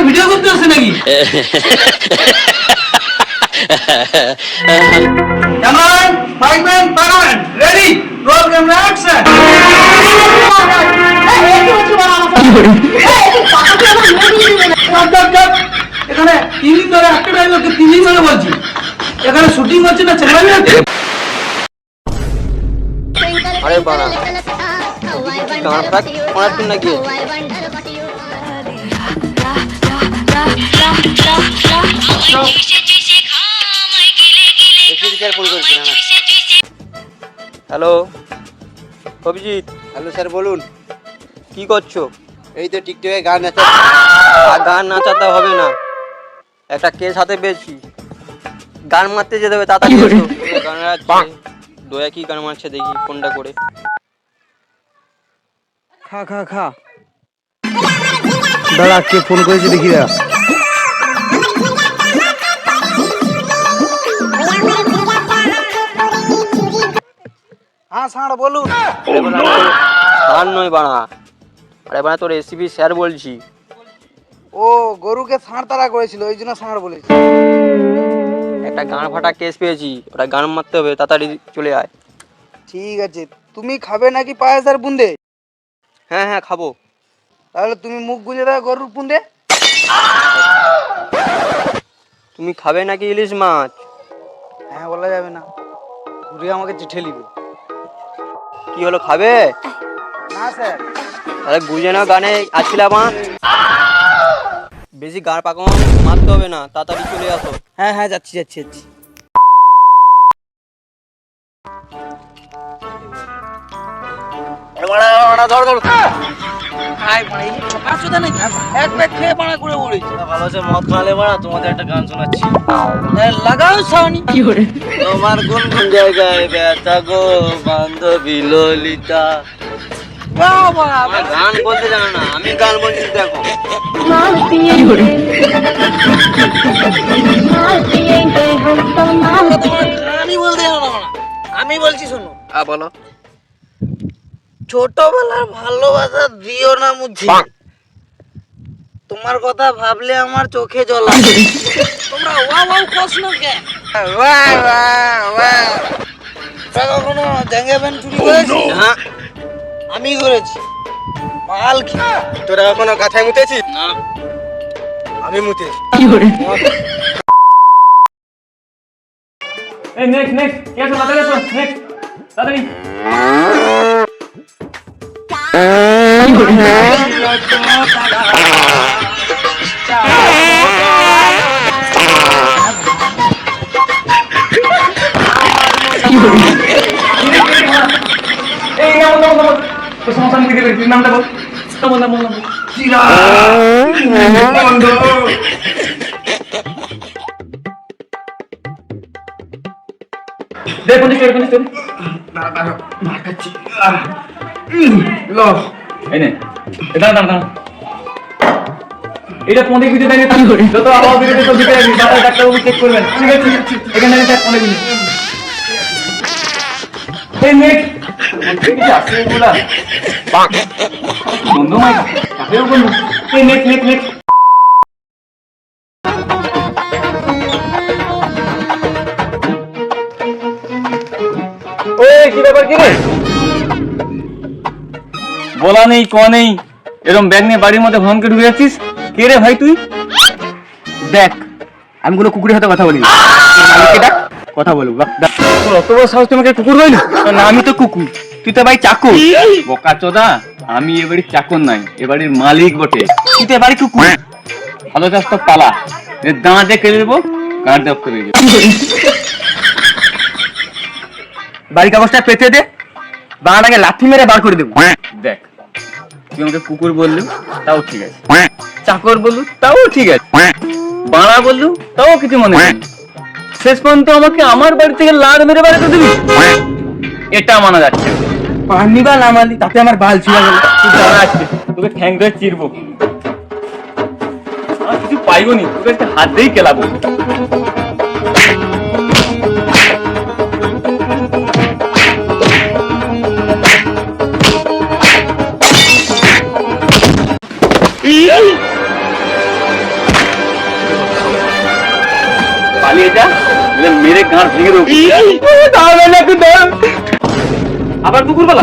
Video করতে আসছে নাকি? এখানে তিন ধরে একটা ডায়লগকে তিন ধরে বলছি, এখানে শুটিং হচ্ছে না ছেলে হচ্ছে। আরে বাড়া গান ফাক পড়ার জন্য নাকি হ্যালো অভিজিৎ। হ্যালো স্যার বলুন। কি করছো? এই তো টিকটকে গান নাচা। গান নাচাতে হবে না, একটা কেস হাতে পেয়েছি, গান মারতে যেতে হবে তাড়াতাড়ি এসো। দয়া কি গান মারছে দেখি ফোনটা করে। খা খা খা দাঁড়া, কে ফোন করেছে দেখি দাঁড়া। হ্যাঁ স্যার বলুন। গান নয় বাড়া, আরে বাড়া তোর এসিপি স্যার বলছি। ও গরুকে ষাঁড় তারা করেছিল ওই জন্য ষাঁড় বলেছি। একটা গান ফাটা কেস পেয়েছি, ওটা গান মারতে হবে, তাড়াতাড়ি চলে আয়। ঠিক আছে। তুমি খাবে নাকি পায়েস আর বুন্দে? হ্যাঁ হ্যাঁ খাবো। তাহলে তুমি মুখ গুঁজে দাও গরুর বুন্দে। তুমি খাবে নাকি ইলিশ মাছ? হ্যাঁ বলা যাবে না, ঘুরে আমাকে চিঠে লিবে। কি হলো খাবে? না স্যার। তাহলে বুঝে না গানে আছিলাম, বেশি গান পাকানো মারতে হবে না, তাড়াতাড়ি চলে আসো। হ্যাঁ হ্যাঁ যাচ্ছি যাচ্ছি যাচ্ছি। তোমাদের একটা গান শোনাচ্ছি। লাগাও সাউনি। তোমার কোন কোন জায়গায় ব্যথা গো বান্ধবী ললিতা। গান বলতে জানো না, আমি গান বলছি দেখো। গানই বলতে জানো না, আমি বলছি শোনো। বলো। ছোটবেলার ভালোবাসা দিও না মুঝে, তোমার কথা ভাবলে আমার চোখে জল আসে। তোমরা ওয়াও ওয়াও প্রশ্ন কেন? Wow wow wow. কখনো জেঙ্গে ব্যান্ড চুরি করেছি? হ্যাঁ আমি করেছি। মাল কি তোরা এখনো গাথায় মুতেছিস? না আমি মুতে। এই নেক্সট নেক্সট কে আছে তাড়াতাড়ি এসো, নেক্সট তাড়াতাড়ি। এই নাম নাম নাম তো সমস্যা নিতে গেলে নামটা বল। বল নাম বল। চিরা বন্ধু। দে কোন স্টোরি না না মারকাচ্ছি। লো এই নে এটা দাঁড়া দাঁড়া, এটা পনে কিছু দেয়নি তাই করে যত আওয়াজ দিতে তো দিতে যাবি, দাদা ডাক্তার বাবু চেক করবেন। ঠিক আছে এখানে এটা পনে দিন। এই নেক্সট ঠিক আছে বলা পাক বন্ধু মাই কাকে বলবো। এই নেক্সট নেক্সট নেক্সট ওই কি ব্যাপার কি রে? বলা নেই ক নেই, এরকম ব্যাগ নিয়ে বাড়ির মধ্যে ভয়ঙ্কর ঢুকে যাচ্ছিস। কে রে ভাই তুই? দেখ আমি কোনো কুকুরের সাথে কথা বলি না, কথা বলবো। তোর অত বড় সাহস, তোমাকে কুকুর বলি না আমি তো কুকুর, তুই তো ভাই চাকর। বোকা চোদা, আমি এ বাড়ির চাকর নাই, এ বাড়ির মালিক বটে। তুই তো এবারে কুকুর। ভালো চাষ তো পালা, দাঁড়াতে কেড়ে দেবো, গাঁট দেব করে দেবো। বাড়ির কাগজটা পেতে দে, বাড়াটাকে লাথি মেরে বার করে দেবো। দেখ তুই আমাকে কুকুর বললু তাও ঠিক আছে, চাকর বললু তাও ঠিক আছে, বাড়া বললু তাও কিছু মনে নেই। শেষ পর্যন্ত আমাকে আমার বাড়ি থেকে লাড় মেরে বেড়াতে দিবি? এটা মানা যাচ্ছে না। পানি বা নামালি তাতে আমার বাল ছিঁড়ে গেল। তুই জানা আছে তোকে ঠ্যাং ধরে চিরবো। আর কিছু পাইবো নি, তোকে একটা হাত দিয়েই কেলাবো। পালিয়ে যা, নাহলে মেরে গাঁট ভেঙে দেবো। আবার কুকুর পালা